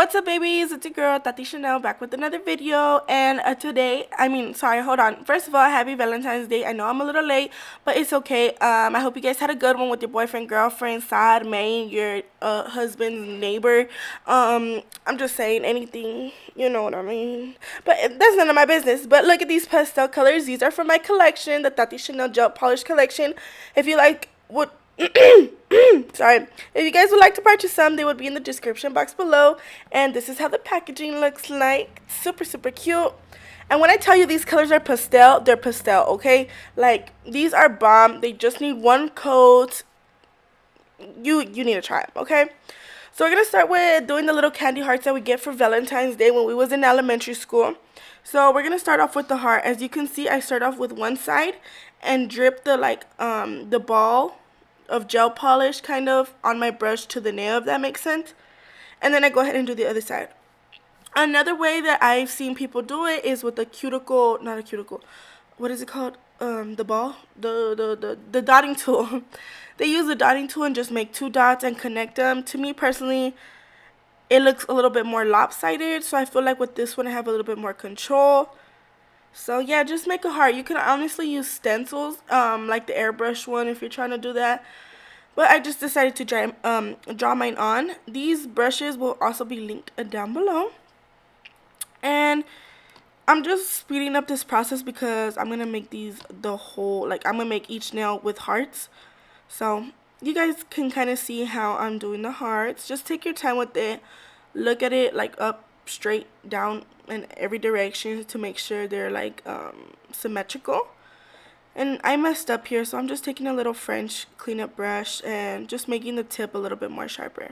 What's up, babies? It's your girl Tati Chanel back with another video. And hold on. First of all, happy Valentine's Day. I know I'm a little late, but it's okay. I hope you guys had a good one with your boyfriend, girlfriend, side, main, your husband's neighbor. I'm just saying anything, you know what I mean. But that's none of my business. But look at these pastel colors. These are from my collection, the Tati Chanel Gel Polish collection. If you like what sorry, if you guys would like to purchase some, they would be in the description box below. And this is how the packaging looks like. Super cute. And when I tell you these colors are pastel, they're pastel, okay? Like, these are bomb. They just need one coat. You need to try them, okay? So we're gonna start with doing the little candy hearts that we get for Valentine's Day when we was in elementary school. So we're gonna start off with the heart. As you can see, I start off with one side and drip the ball of gel polish kind of on my brush to the nail, if that makes sense. And then I go ahead and do the other side. Another way that I've seen people do it is with a cuticle, not a cuticle. What is it called? The ball, the dotting tool. They use the dotting tool and just make two dots and connect them. To me personally, it looks a little bit more lopsided, so I feel like with this one I have a little bit more control. So yeah, just make a heart. You can honestly use stencils, like the airbrush one if you're trying to do that. But I just decided to draw mine on. These brushes will also be linked down below. And I'm just speeding up this process because I'm going to make these I'm going to make each nail with hearts. So you guys can kind of see how I'm doing the hearts. Just take your time with it. Look at it like up, straight, down, in every direction to make sure they're symmetrical. And I messed up here, so I'm just taking a little French cleanup brush and just making the tip a little bit more sharper.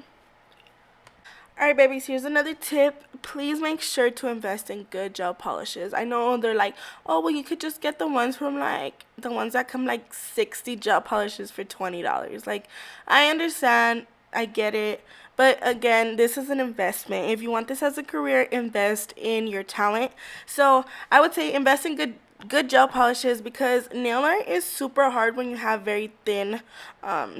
Alright, babies, here's another tip. Please make sure to invest in good gel polishes. I know they're like, oh, well, you could just get the ones that come like 60 gel polishes for $20. Like, I understand, I get it. But again, this is an investment. If you want this as a career, invest in your talent. So I would say invest in good gel polishes because nail art is super hard when you have very thin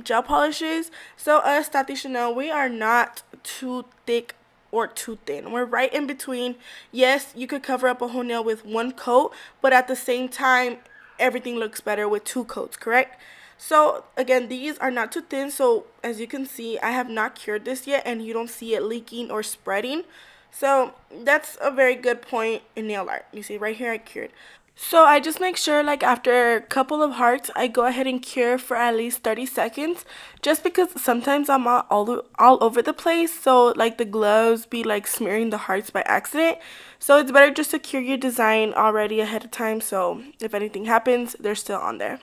gel polishes. So us, Tati Chanel, we are not too thick or too thin. We're right in between. Yes, you could cover up a whole nail with one coat, but at the same time, everything looks better with two coats, correct? So again, these are not too thin, so as you can see, I have not cured this yet and you don't see it leaking or spreading. So that's a very good point in nail art. You see right here I cured. So I just make sure like after a couple of hearts, I go ahead and cure for at least 30 seconds just because sometimes I'm all over the place. So like the gloves be like smearing the hearts by accident. So it's better just to cure your design already ahead of time. So if anything happens, they're still on there.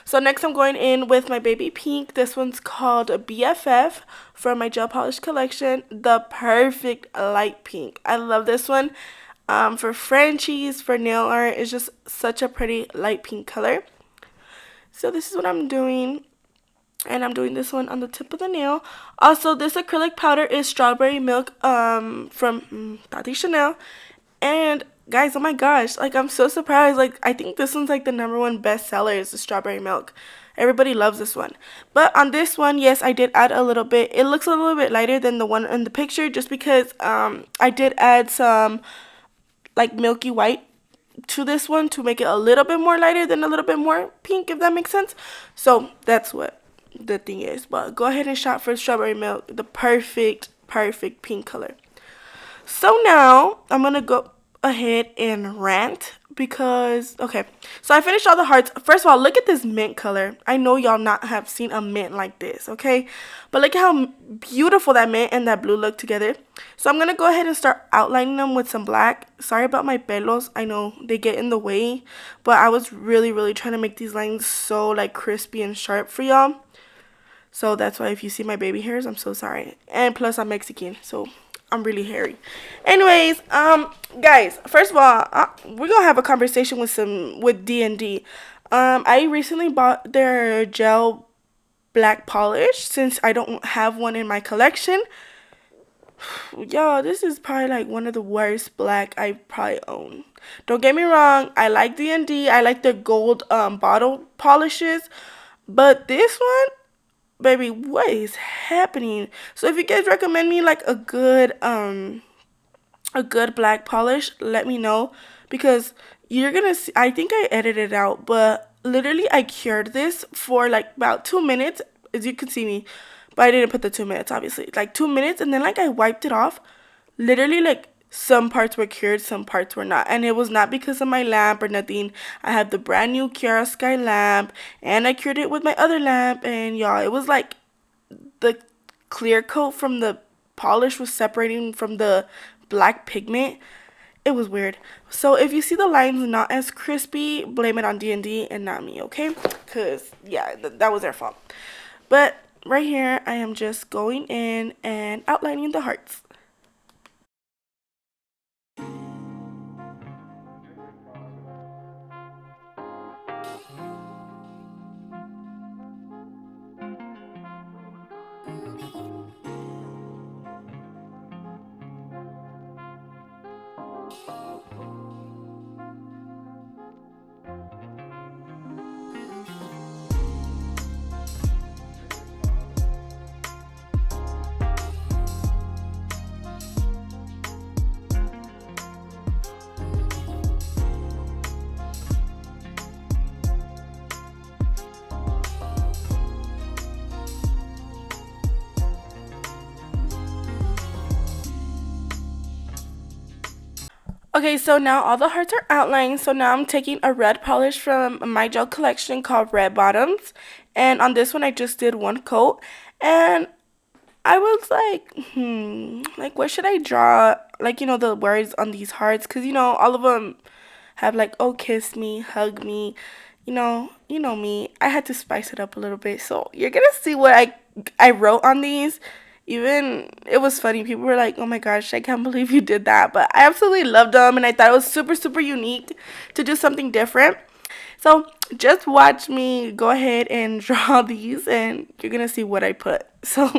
So next I'm going in with my baby pink. This one's called BFF from my gel polish collection. The perfect light pink. I love this one. For Frenchies, for nail art, it's just such a pretty light pink color. So this is what I'm doing. And I'm doing this one on the tip of the nail. Also, this acrylic powder is strawberry milk from Tati Chanel. And guys, oh my gosh, like I'm so surprised. Like I think this one's like the #1 bestseller is the strawberry milk. Everybody loves this one. But on this one, yes, I did add a little bit. It looks a little bit lighter than the one in the picture just because I did add some like milky white to this one to make it a little bit more lighter than a little bit more pink, if that makes sense. So that's what the thing is. But go ahead and shop for strawberry milk, the perfect pink color. So now I'm gonna go ahead and rant because okay, so I finished all the hearts. First of all, look at this mint color. I know y'all not have seen a mint like this, okay, but look at how beautiful that mint and that blue look together. So I'm gonna go ahead and start outlining them with some black. Sorry about my pelos, I know they get in the way, but I was really trying to make these lines so like crispy and sharp for y'all. So that's why if you see my baby hairs, I'm so sorry. And plus I'm Mexican, so I'm really hairy. Anyways, guys, first of all, we're gonna have a conversation with D&D. I recently bought their gel black polish since I don't have one in my collection. Y'all, this is probably like one of the worst black I probably own. Don't get me wrong, I like D&D. I like their gold bottle polishes, but this one, baby, what is happening? So if you guys recommend me like a good black polish, let me know, because you're gonna see, I think I edited it out, but literally I cured this for like about 2 minutes, as you can see me, but I didn't put the 2 minutes, obviously, like 2 minutes, and then like I wiped it off. Literally, like some parts were cured, some parts were not, and it was not because of my lamp or nothing. I have the brand new Kiara Sky lamp, and I cured it with my other lamp, and y'all, it was like the clear coat from the polish was separating from the black pigment. It was weird. So if you see the lines not as crispy, blame it on D&D and not me, okay? Because, yeah, that was their fault. But right here, I am just going in and outlining the hearts. Okay, so now all the hearts are outlined. So now I'm taking a red polish from my gel collection called Red Bottoms. And on this one, I just did one coat. And I was like, like, what should I draw? Like, the words on these hearts. Because, all of them have like, oh, kiss me, hug me. You know me. I had to spice it up a little bit. So you're going to see what I wrote on these. Even it was funny. People were like, "Oh my gosh, I can't believe you did that." But I absolutely loved them, and I thought it was super, super unique to do something different. So just watch me go ahead and draw these, and you're gonna see what I put. So.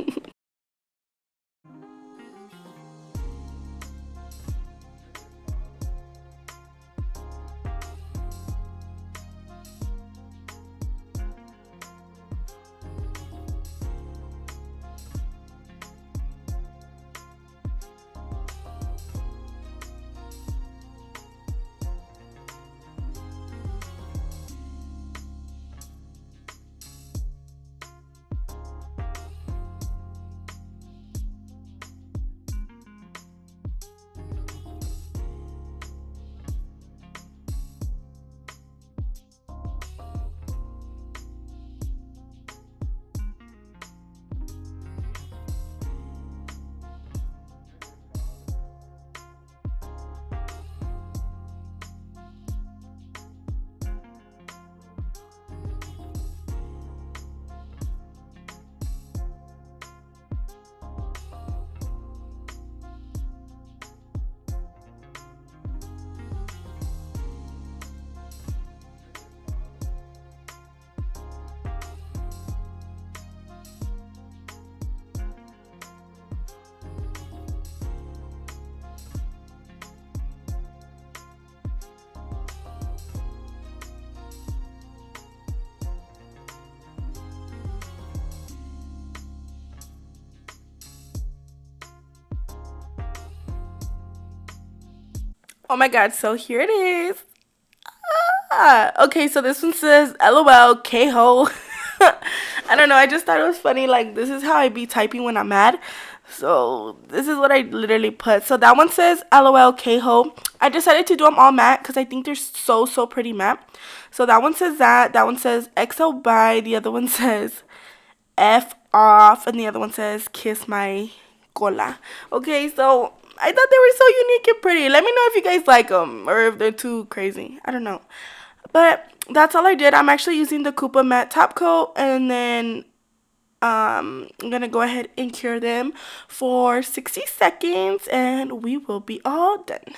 Oh my god, so here it is. Okay, so this one says LOL, K-ho. I don't know, I just thought it was funny. Like, this is how I be typing when I'm mad. So, this is what I literally put. So, that one says LOL, K-ho. I decided to do them all matte because I think they're so, so pretty matte. So, that one says that. That one says XO bye. The other one says F off. And the other one says kiss my cola. Okay, so I thought they were so unique and pretty. Let me know if you guys like them or if they're too crazy. I don't know. But that's all I did. I'm actually using the Koopa matte top coat, and then I'm gonna go ahead and cure them for 60 seconds, and we will be all done.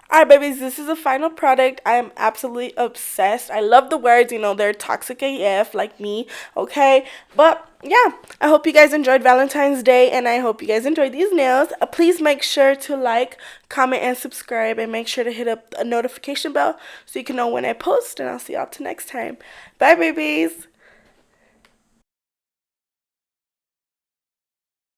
Alright, babies, this is the final product. I am absolutely obsessed. I love the words, they're toxic AF like me, okay? But yeah, I hope you guys enjoyed Valentine's Day, and I hope you guys enjoyed these nails. Please make sure to like, comment, and subscribe, and make sure to hit up a notification bell so you can know when I post, and I'll see y'all till next time. Bye, babies.